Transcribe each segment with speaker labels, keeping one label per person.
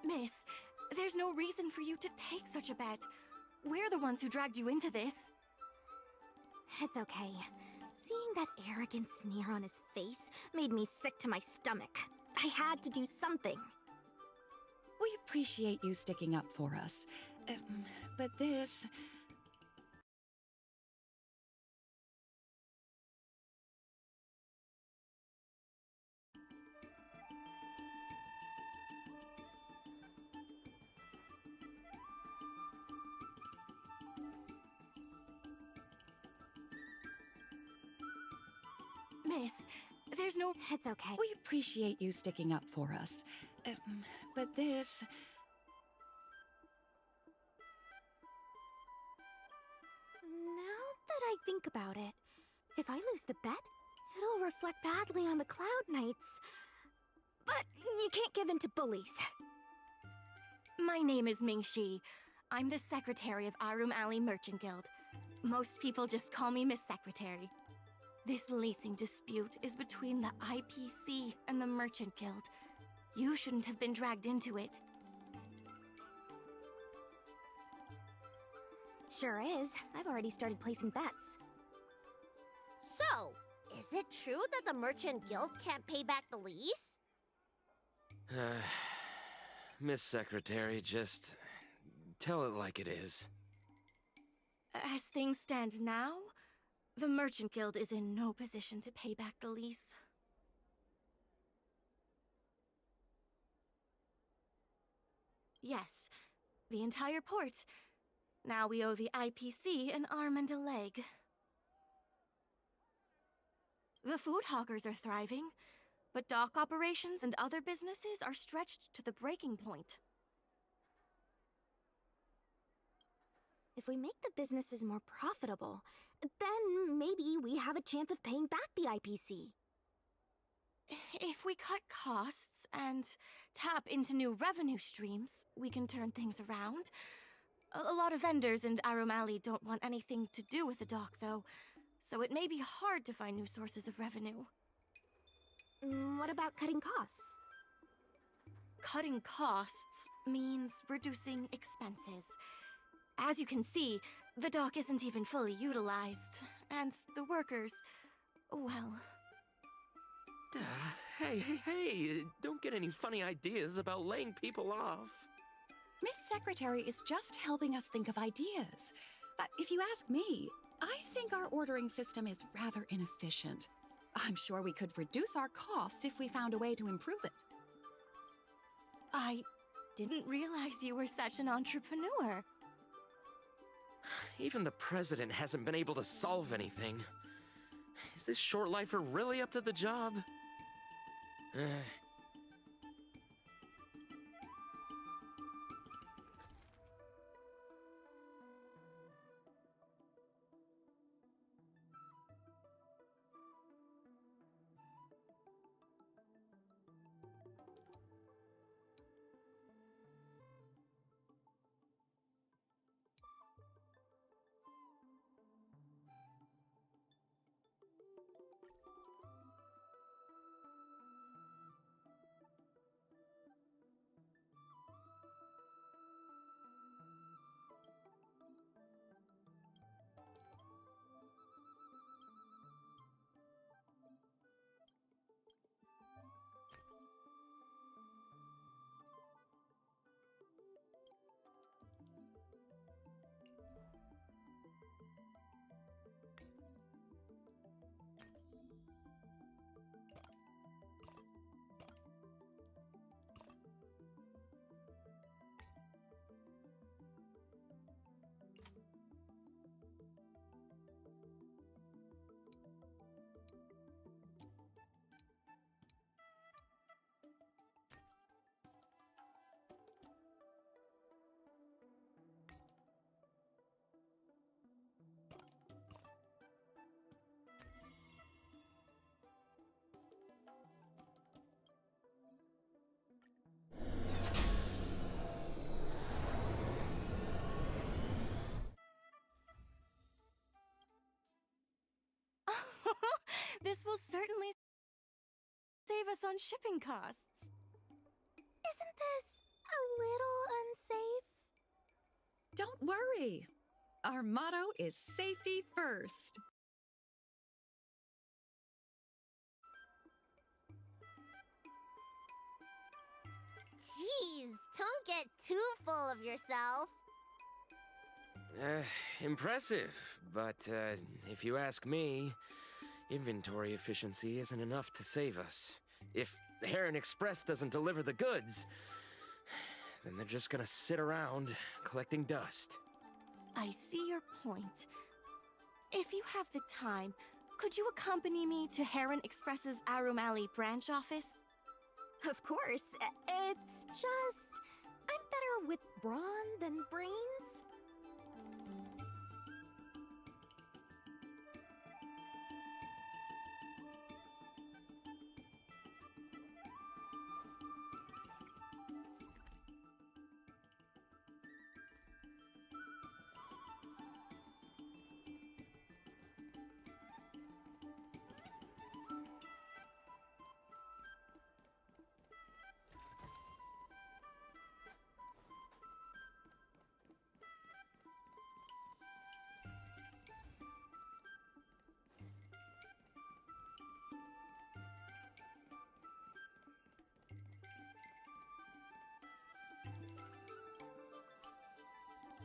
Speaker 1: Miss, there's no reason for you to take such a bet. We're the ones who dragged you into this.
Speaker 2: It's okay. Seeing that arrogant sneer on his face made me sick to my stomach. I had to do something.
Speaker 3: We appreciate you sticking up for us. But this...
Speaker 1: Miss, there's no...
Speaker 2: It's okay.
Speaker 3: We appreciate you sticking up for us. But this...
Speaker 2: Now that I think about it, if I lose the bet, it'll reflect badly on the Cloud Knights. But you can't give in to bullies.
Speaker 1: My name is Ming-Shi. I'm the secretary of Aurum Alley Merchant Guild. Most people just call me Miss Secretary. This leasing dispute is between the IPC and the Merchant Guild. You shouldn't have been dragged into it.
Speaker 2: Sure is. I've already started placing bets.
Speaker 4: So, is it true that the Merchant Guild can't pay back the lease?
Speaker 5: Miss Secretary, just tell it like it is.
Speaker 1: As things stand now, the Merchant Guild is in no position to pay back the lease. Yes, the entire port. Now we owe the IPC an arm and a leg. The food hawkers are thriving, but dock operations and other businesses are stretched to the breaking point.
Speaker 2: If we make the businesses more profitable, then maybe we have a chance of paying back the IPC.
Speaker 1: If we cut costs and tap into new revenue streams, we can turn things around. A lot of vendors in Aurum Alley don't want anything to do with the dock, though, so it may be hard to find new sources of revenue.
Speaker 2: What about cutting costs?
Speaker 1: Cutting costs means reducing expenses. As you can see, the dock isn't even fully utilized, and the workers, well...
Speaker 5: Hey, don't get any funny ideas about laying people off.
Speaker 3: Miss Secretary is just helping us think of ideas. If you ask me, I think our ordering system is rather inefficient. I'm sure we could reduce our costs if we found a way to improve it.
Speaker 1: I didn't realize you were such an entrepreneur.
Speaker 5: Even the president hasn't been able to solve anything. Is this short lifer really up to the job?
Speaker 1: This will certainly save us on shipping costs.
Speaker 2: Isn't this a little unsafe?
Speaker 3: Don't worry. Our motto is safety first.
Speaker 4: Jeez, don't get too full of yourself.
Speaker 5: Impressive, but if you ask me, inventory efficiency isn't enough to save us. If Heron Express doesn't deliver the goods, then they're just gonna sit around collecting dust.
Speaker 1: I see your point. If you have the time, could you accompany me to Heron Express's Aurum Alley branch office?
Speaker 2: Of course. It's just... I'm better with brawn than brains.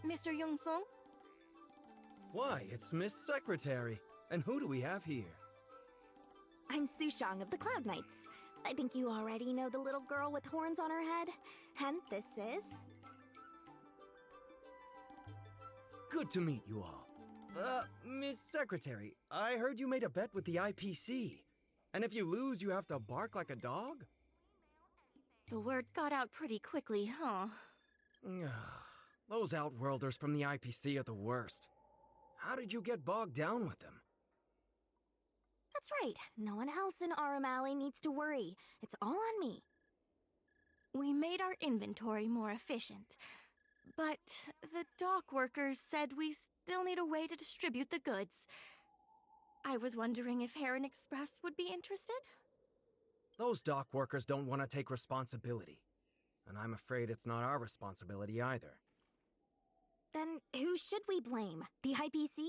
Speaker 1: Mr. Yongfeng?
Speaker 6: Why, it's Miss Secretary. And who do we have here?
Speaker 2: I'm Sushang of the Cloud Knights. I think you already know the little girl with horns on her head. And this is...
Speaker 6: Good to meet you all. Miss Secretary, I heard you made a bet with the IPC. And if you lose, you have to bark like a dog?
Speaker 1: The word got out pretty quickly, huh?
Speaker 6: Those Outworlders from the IPC are the worst. How did you get bogged down with them?
Speaker 2: That's right. No one else in Aurum Alley needs to worry. It's all on me.
Speaker 1: We made our inventory more efficient, but the dock workers said we still need a way to distribute the goods. I was wondering if Heron Express would be interested?
Speaker 6: Those dock workers don't want to take responsibility. And I'm afraid it's not our responsibility either.
Speaker 2: Then who should we blame? The IPC?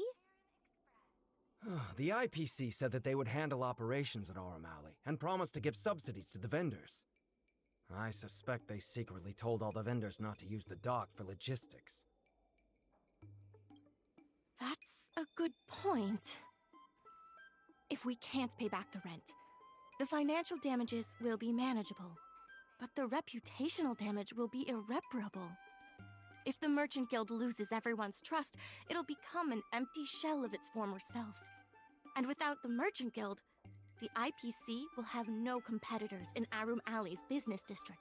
Speaker 6: The IPC said that they would handle operations at Aurum Alley and promised to give subsidies to the vendors. I suspect they secretly told all the vendors not to use the dock for logistics.
Speaker 1: That's a good point. If we can't pay back the rent, the financial damages will be manageable, but the reputational damage will be irreparable. If the Merchant Guild loses everyone's trust, it'll become an empty shell of its former self. And without the Merchant Guild, the IPC will have no competitors in Aurum Alley's business district.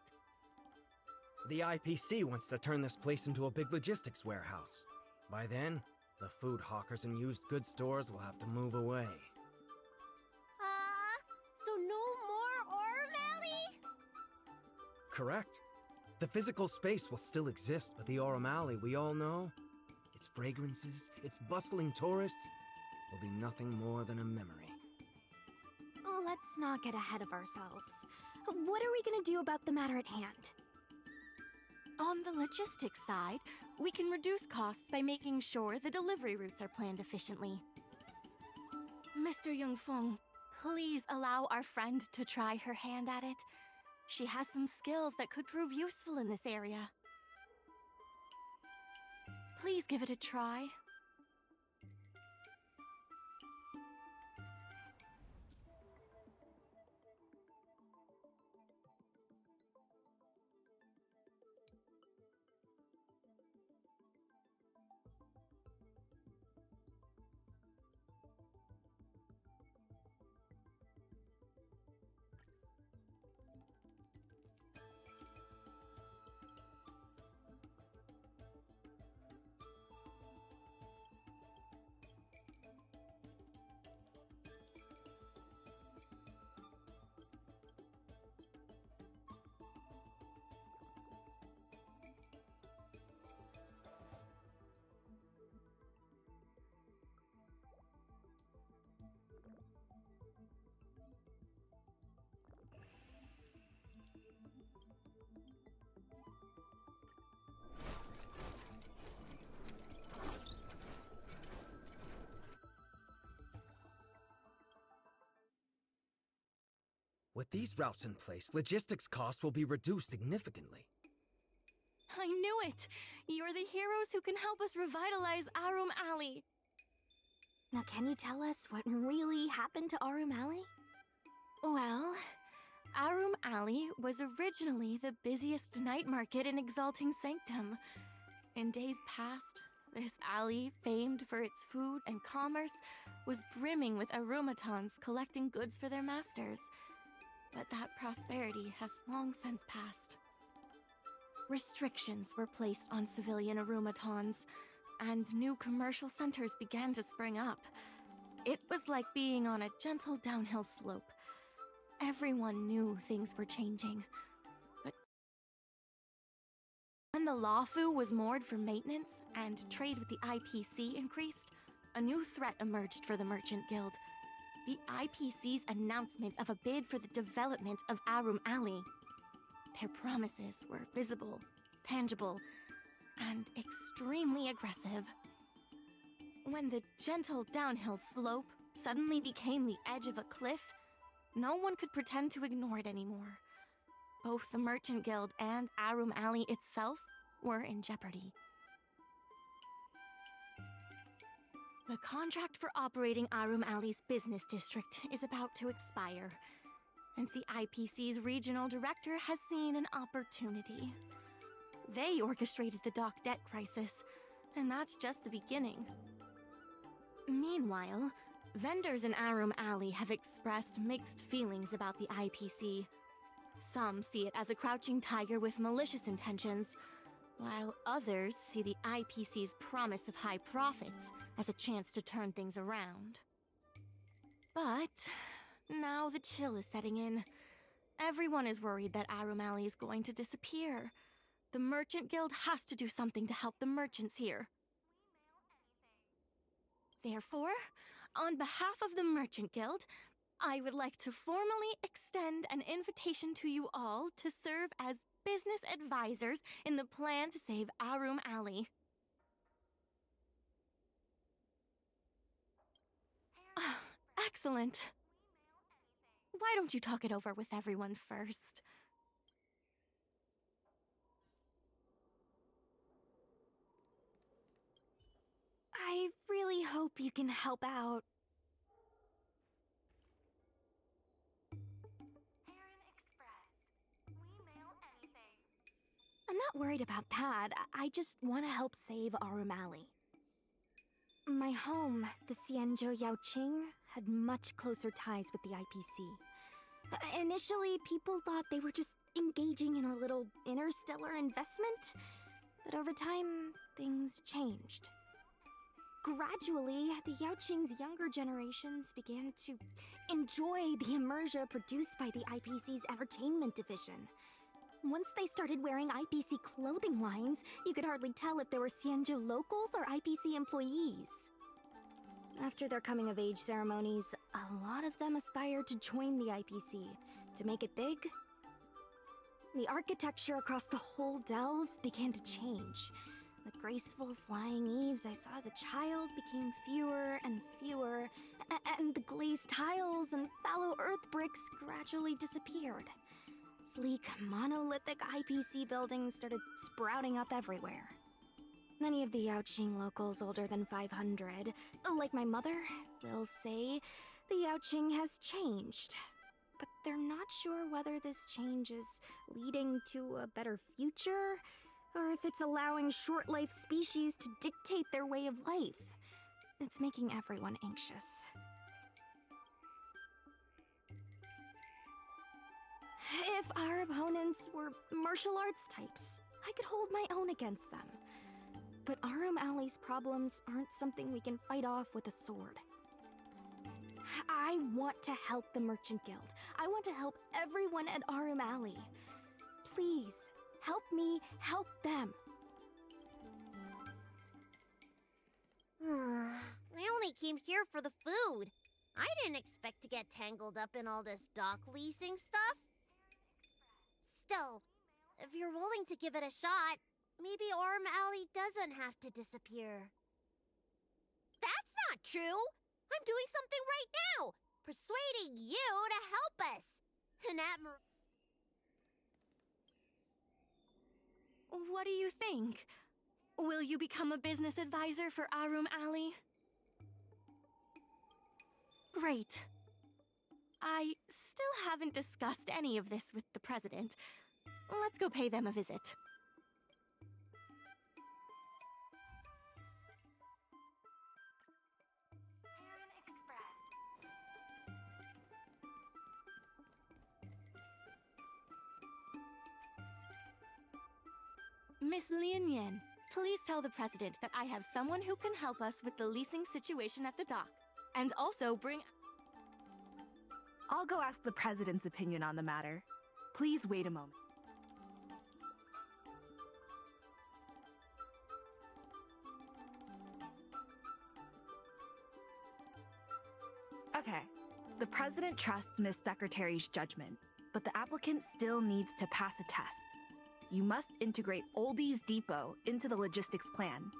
Speaker 6: The IPC wants to turn this place into a big logistics warehouse. By then, the food hawkers and used goods stores will have to move away.
Speaker 4: So no more Aurum Alley?
Speaker 6: Correct. The physical space will still exist, but the Aurum Alley we all know, its fragrances, its bustling tourists, will be nothing more than a memory.
Speaker 2: Let's not get ahead of ourselves. What are we gonna do about the matter at hand?
Speaker 1: On the logistics side, we can reduce costs by making sure the delivery routes are planned efficiently. Mr. Yongfeng, please allow our friend to try her hand at it. She has some skills that could prove useful in this area. Please give it a try.
Speaker 6: With these routes in place, logistics costs will be reduced significantly.
Speaker 1: I knew it! You're the heroes who can help us revitalize Aurum Alley.
Speaker 2: Now, can you tell us what really happened to Aurum Alley?
Speaker 1: Well, Aurum Alley was originally the busiest night market in Exalting Sanctum. In days past, this alley, famed for its food and commerce, was brimming with Arumatons collecting goods for their masters. But that prosperity has long since passed. Restrictions were placed on civilian Arumatons, and new commercial centers began to spring up. It was like being on a gentle downhill slope. Everyone knew things were changing. But when the Lawfu was moored for maintenance and trade with the IPC increased, a new threat emerged for the Merchant Guild. The IPC's announcement of a bid for the development of Aurum Alley. Their promises were visible, tangible, and extremely aggressive. When the gentle downhill slope suddenly became the edge of a cliff, no one could pretend to ignore it anymore. Both the Merchant Guild and Aurum Alley itself were in jeopardy. The contract for operating Aurum Alley's business district is about to expire, and the IPC's regional director has seen an opportunity. They orchestrated the dock debt crisis, and that's just the beginning. Meanwhile, vendors in Aurum Alley have expressed mixed feelings about the IPC. Some see it as a crouching tiger with malicious intentions, while others see the IPC's promise of high profits as a chance to turn things around. But now the chill is setting in. Everyone is worried that Aurum Alley is going to disappear. The Merchant Guild has to do something to help the merchants here. Therefore, on behalf of the Merchant Guild, I would like to formally extend an invitation to you all to serve as business advisors in the plan to save Aurum Alley. Excellent. Why don't you talk it over with everyone first?
Speaker 2: I really hope you can help out. I'm not worried about that. I just want to help save Aurum Alley. My home, the Xianzhou Yaoqing, had much closer ties with the IPC. Initially, people thought they were just engaging in a little interstellar investment, but over time, things changed. Gradually, the Yaoqing's younger generations began to enjoy the immersia produced by the IPC's entertainment division. Once they started wearing IPC clothing lines, you could hardly tell if they were Xianzhou locals or IPC employees. After their coming-of-age ceremonies, a lot of them aspired to join the IPC. To make it big, the architecture across the whole delve began to change. The graceful flying eaves I saw as a child became fewer and fewer, and the glazed tiles and fallow earth bricks gradually disappeared. Sleek, monolithic IPC buildings started sprouting up everywhere. Many of the Yaoqing locals older than 500, like my mother, will say the Yaoqing has changed. But they're not sure whether this change is leading to a better future, or if it's allowing short-life species to dictate their way of life. It's making everyone anxious. If our opponents were martial arts types, I could hold my own against them. But Aurum Alley's problems aren't something we can fight off with a sword. I want to help the Merchant Guild. I want to help everyone at Aurum Alley. Please, help me help them.
Speaker 4: I only came here for the food. I didn't expect to get tangled up in all this dock leasing stuff. Still, if you're willing to give it a shot, maybe Aurum Alley doesn't have to disappear. That's not true! I'm doing something right now! Persuading you to help us! And that
Speaker 1: What do you think? Will you become a business advisor for Aurum Alley? Great. I still haven't discussed any of this with the president. Let's go pay them a visit. Miss Lin Yan, please tell the president that I have someone who can help us with the leasing situation at the dock. And also bring...
Speaker 7: I'll go ask the president's opinion on the matter. Please wait a moment. Okay. The president trusts Miss Secretary's judgment, but the applicant still needs to pass a test. You must integrate Oldie's Depot into the logistics plan.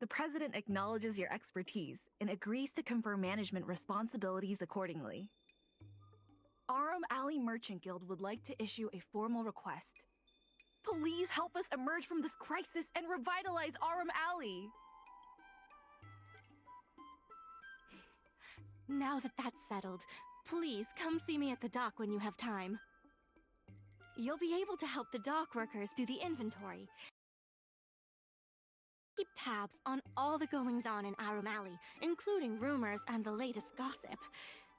Speaker 7: The president acknowledges your expertise and agrees to confer management responsibilities accordingly. Aurum Alley Merchant Guild would like to issue a formal request. Please help us emerge from this crisis and revitalize Aurum Alley!
Speaker 1: Now that that's settled, please come see me at the dock when you have time. You'll be able to help the dock workers do the inventory. Keep tabs on all the goings-on in Aurum Alley, including rumors and the latest gossip.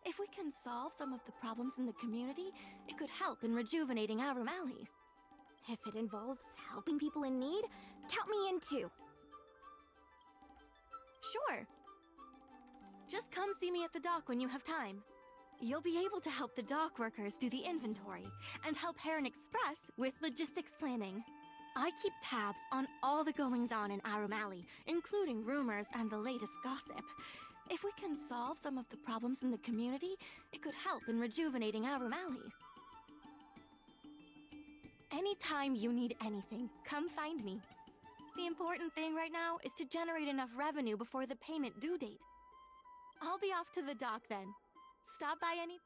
Speaker 1: If we can solve some of the problems in the community, it could help in rejuvenating Aurum Alley.
Speaker 2: If it involves helping people in need, count me in too.
Speaker 1: Sure. Just come see me at the dock when you have time. You'll be able to help the dock workers do the inventory and help Heron Express with logistics planning. I keep tabs on all the goings-on in Aurum Alley, including rumors and the latest gossip. If we can solve some of the problems in the community, it could help in rejuvenating Aurum Alley. Anytime you need anything, come find me. The important thing right now is to generate enough revenue before the payment due date. I'll be off to the dock then. Stop by any...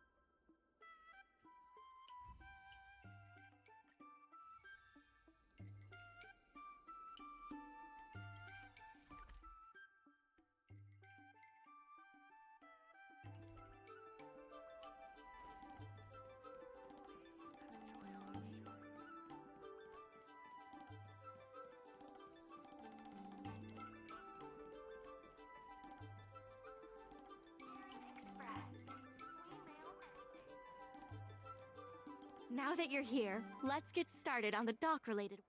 Speaker 1: Now that you're here, let's get started on the dock-related.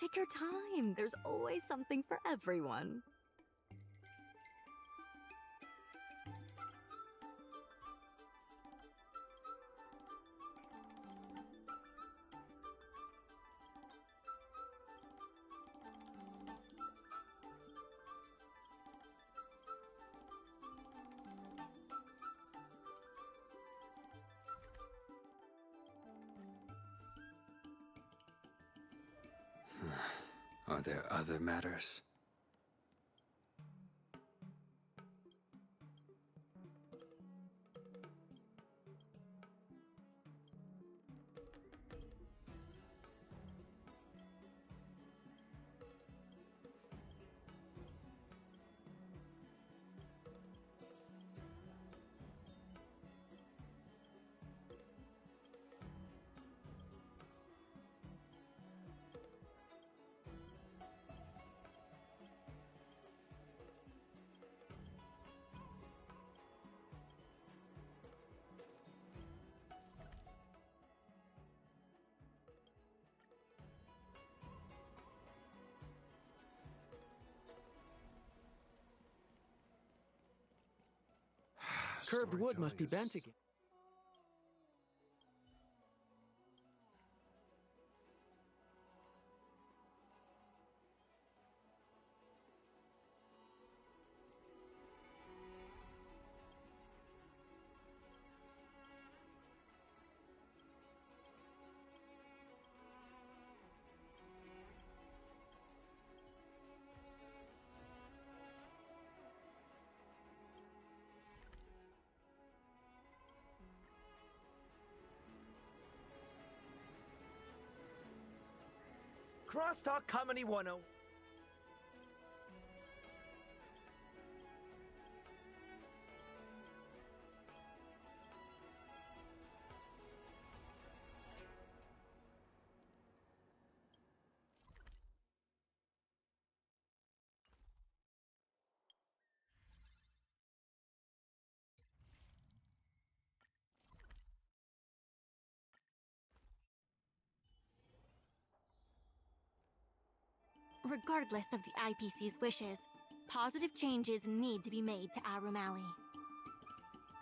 Speaker 2: Take your time. There's always something for everyone.
Speaker 8: Are there other matters?
Speaker 6: Curved wood must be bent again. Crosstalk Comedy 101.
Speaker 1: regardless of the IPC's wishes, positive changes need to be made to Aurum Alley.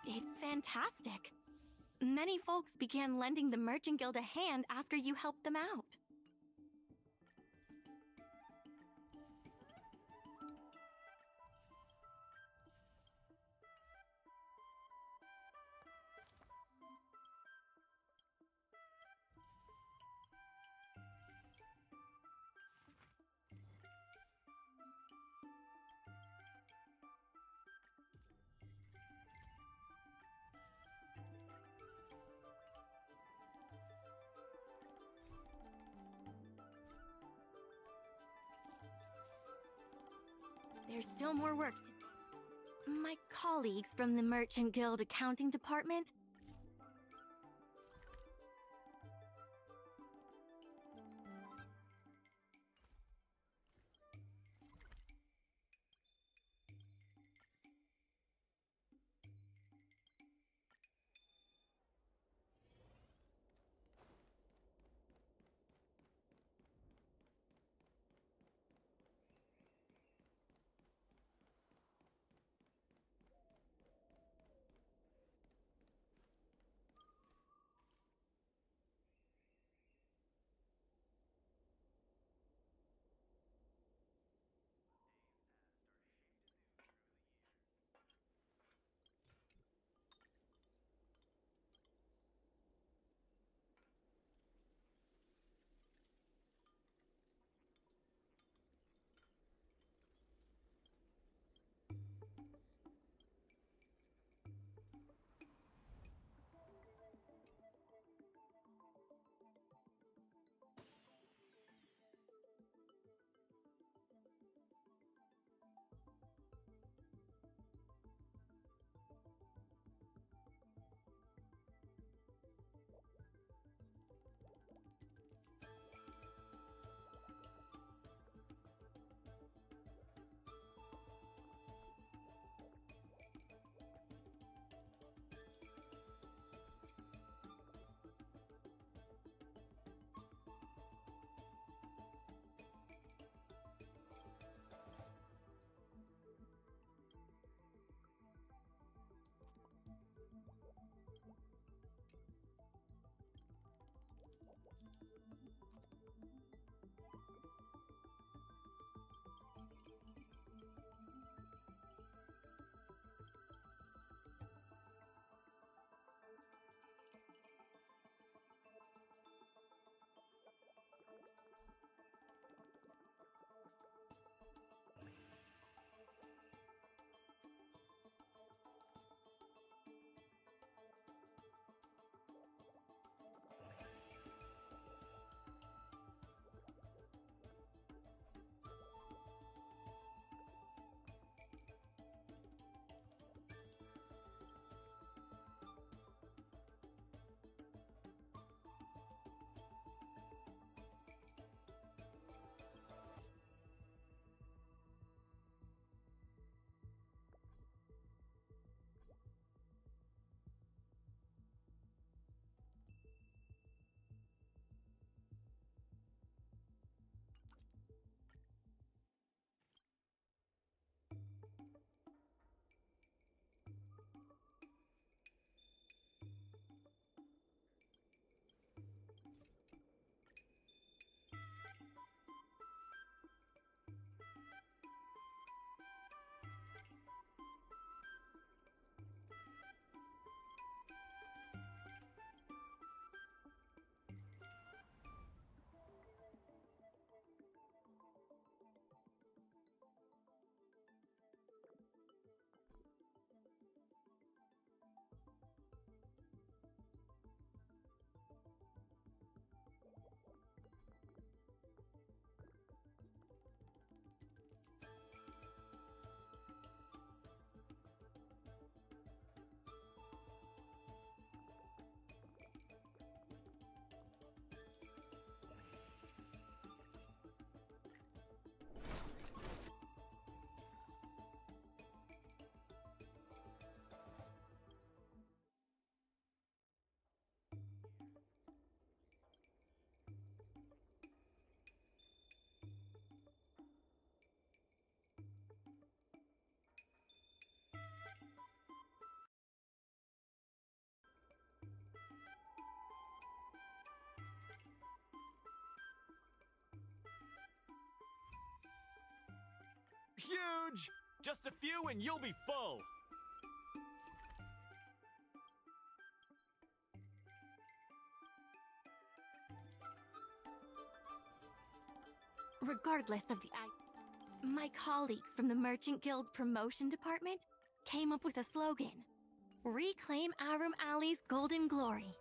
Speaker 1: It's fantastic. Many folks began lending the Merchant Guild a hand after you helped them out. There's still more work to do. My colleagues from the Merchant Guild accounting department.
Speaker 9: Huge! Just a few and you'll be full.
Speaker 1: Regardless of the my colleagues from the Merchant Guild Promotion Department came up with a slogan. Reclaim Aurum Alley's golden glory.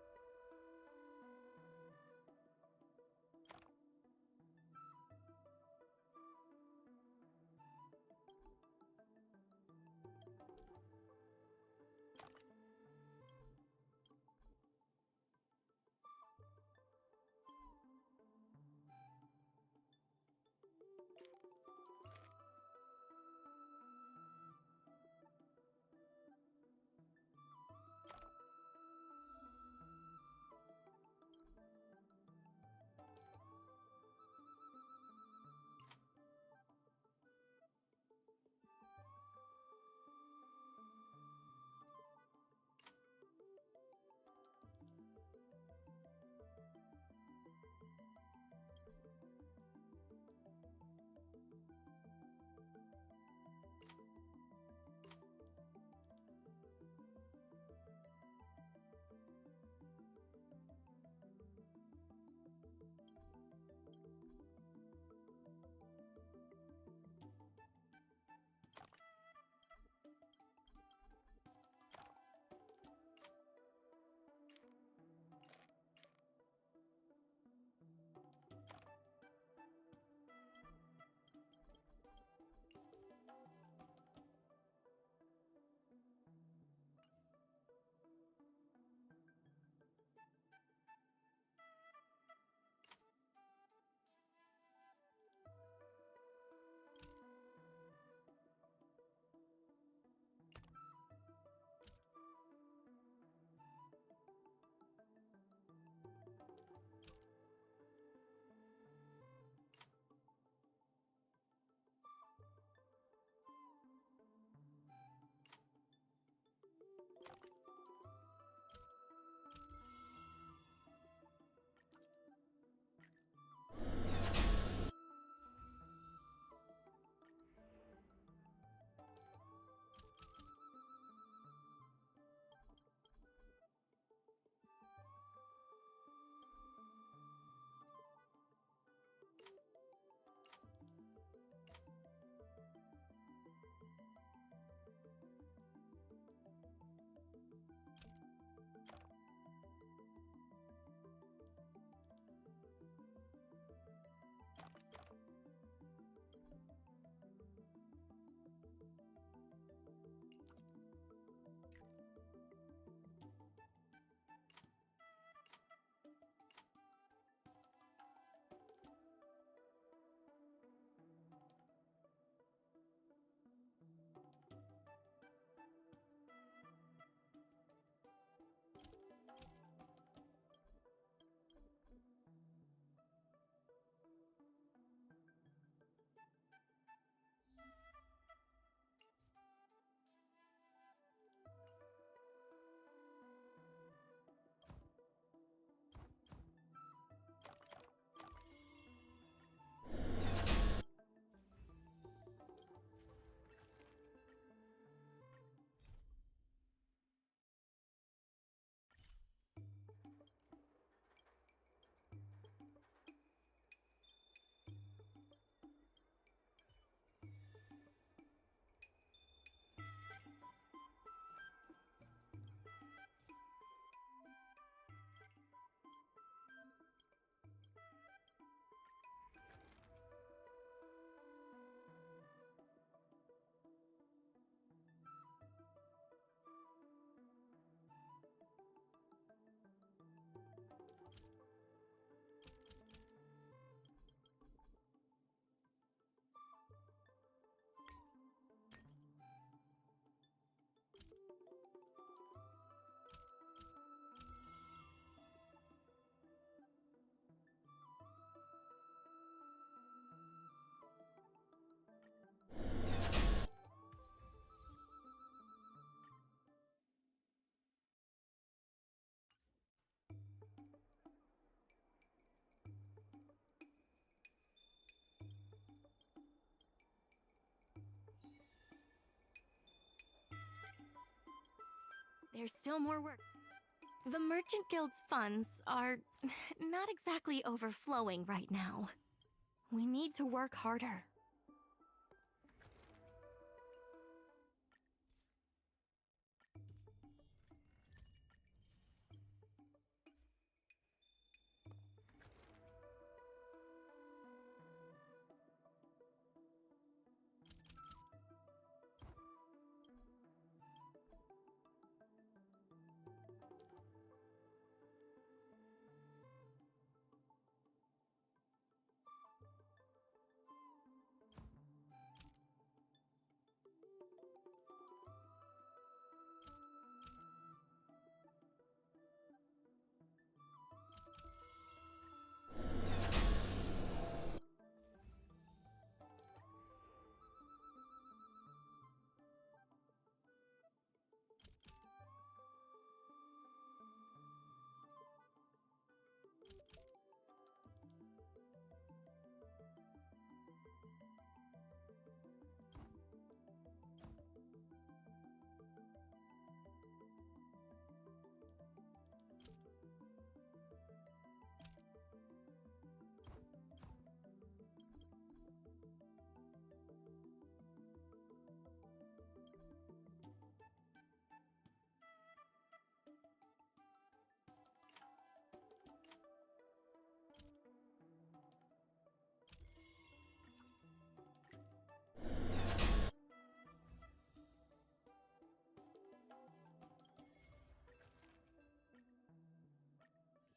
Speaker 1: there's still more work. The Merchant Guild's funds are not exactly overflowing right now. We need to work harder.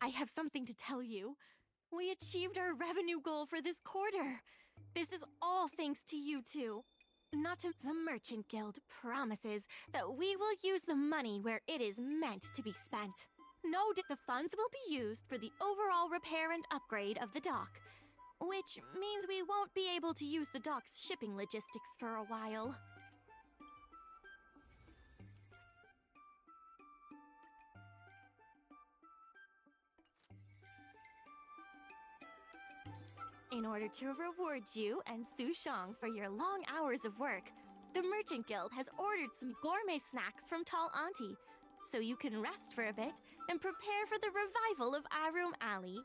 Speaker 1: I have something to tell you. We achieved our revenue goal for this quarter. This is all thanks to you two. Not to the Merchant Guild promises that we will use the money where it is meant to be spent. The funds will be used for the overall repair and upgrade of the dock, which means we won't be able to use the dock's shipping logistics for a while. In order to reward you and Su Shang for your long hours of work, the Merchant Guild has ordered some gourmet snacks from Tall Auntie, so you can rest for a bit and prepare for the revival of Aurum Alley.